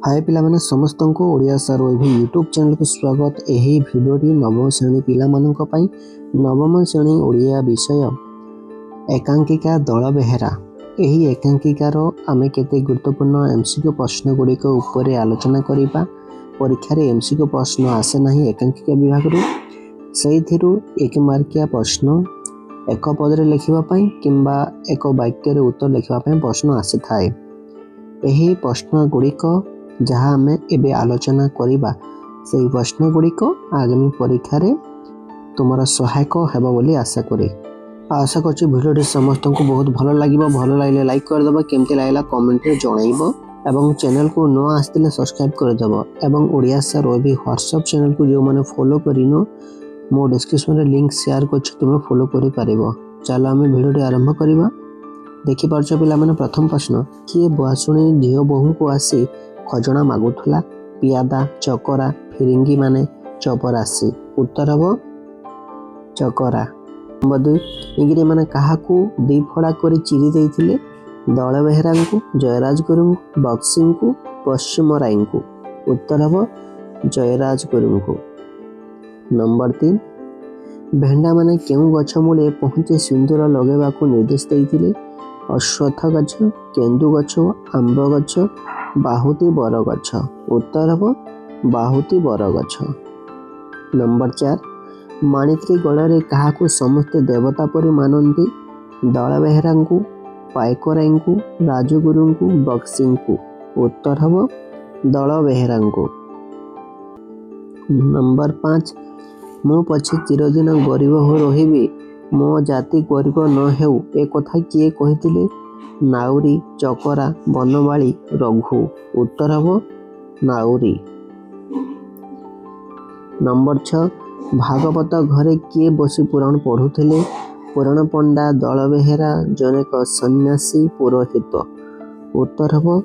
हाय पिलामाने समस्त को ओडिया सार यूट्यूब चैनल को स्वागत। यही भिडियोटी नवम श्रेणी पिलामानंक पई नवम श्रेणी ओडिया विषय एकांकिका दल बेहेरा। यही एकांकिकार आमे केते गुरुत्वपूर्ण एमसीक्यू प्रश्न गुड़िक उपरे आलोचना करिबा। परीक्षा रे एमसीक्यू प्रश्न आसे नाही एकांकिका विभाग रु, सेइथिरु एक मार्किया प्रश्न एक पदरे लिखिबा पई किंबा एक वाक्य रे उत्तर लिखिबा पई प्रश्न आसे थाए। यही प्रश्न गुड़िक जहाँ आमे एबे आलोचना करिबा से प्रश्न गुड़िक आगामी परीक्षा रे तुमरा सहायक हेबा बोली आशा करी। आशा करछि वीडियोटी समस्त को बहुत भल लागिबो। भल लागले लाइक कर दबा, केमते लागला कमेंट रे जणाइबो एवं चैनल को न आस्तिले सब्सक्राइब कर दबो एवं ओडिया सर ओबी व्हाट्सएप चैनल को जो माने फॉलो करिनो मो डिस्क्रिप्शन रे लिंक शेयर करछि, तुमे फॉलो करि पारिबो। चलो आमे वीडियोटी आरंभ करिबा। देखि पारछ पिला माने प्रथम प्रश्न, किए बुआसुणी झियो बहु को आसी खजणा मागुथला? पियादा, चकरा, फिरिंगी माने चपरासी। उत्तर हबो चकरा। नंबर 2, इंगिरे माने काहाकू दी फड़ा करी चिरी देइथिले? दल बेहेरांकू, जयराज गुरुंकू, बक्सिंकू, पश्चिम रायंकू। उत्तर हबो जयराज गुरुंकू। नंबर 3, भेंडा माने केउ गछ मूले पहुंचे सिंदूर लगेबाकू निर्देश देइथिले? अश्वत्थ गछ, केंदु गछ, आंब गछ, बाहुती बर गछ। उत्तर हबो बाहुती बर गछ। नंबर 4, माणित्री गड़े काहाकू समस्ते देवता परि मानंती? दल बेहेरांकू, पाइकराईंकू, राजगुरुंकू, बक्सिंकू। उत्तर हबो दल बेहेरांकू। नंबर 5, मो पछे चिरदिन गरीब हो रहिबी, मो जाति गरीब न हेउ ए कथा किए कहिथिले? नाउरी, चकरा, बनमाली, रघु। उत्तर हबो नाउरी। नंबर 6, भागवत घरे किए बसी पुराण पढ़ुथिले? पुराण पंडा, दल बेहेरा, जनेक सन्यासी, पुरोहित। उत्तर हबो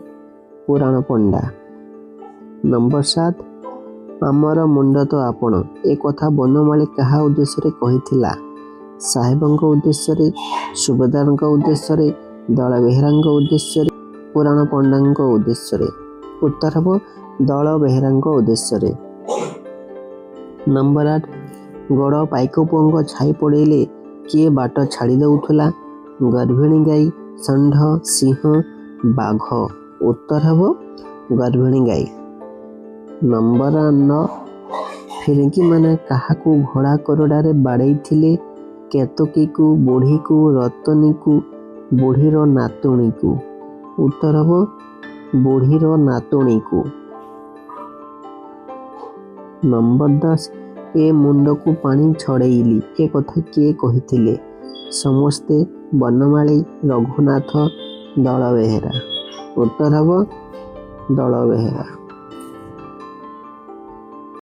पुराण पंडा। नंबर 7, आमर मुंड तो आपण ए कथा बनमाली कहा उद्देश्य कहिथिला? साहेबंक उद्देश्य, सुबेदारंक उद्देश्य, दल बेहेरांक उद्देश्य, पुराण पंडांक उद्देश्य। उत्तर हबो दल बेहेरांक उद्देश्य। नंबर 8, गड़ पाइक पुओं छाई पड़ेले किए बाट छाड़ी दउथला? गर्भिणी गाई, षंढ, सिंह, बाघ। उत्तर हबो गर्भिणी गाई। नंबर 9, फिरिंगी माने काहाकू घोड़ा करड़ारे बाड़ेइथिले? केतकी को, बुढ़ी को, रतनी को, बुढ़ीर नातुणी को। उत्तर हबो बुढ़ीर नातुणी को। नंबर 10, ए मुंड को पानी छड़ेइली ए कथा किए कहिथिले? समस्ते, बनमाली, रघुनाथ, दल बेहेरा। उत्तर हबो दल बेहेरा।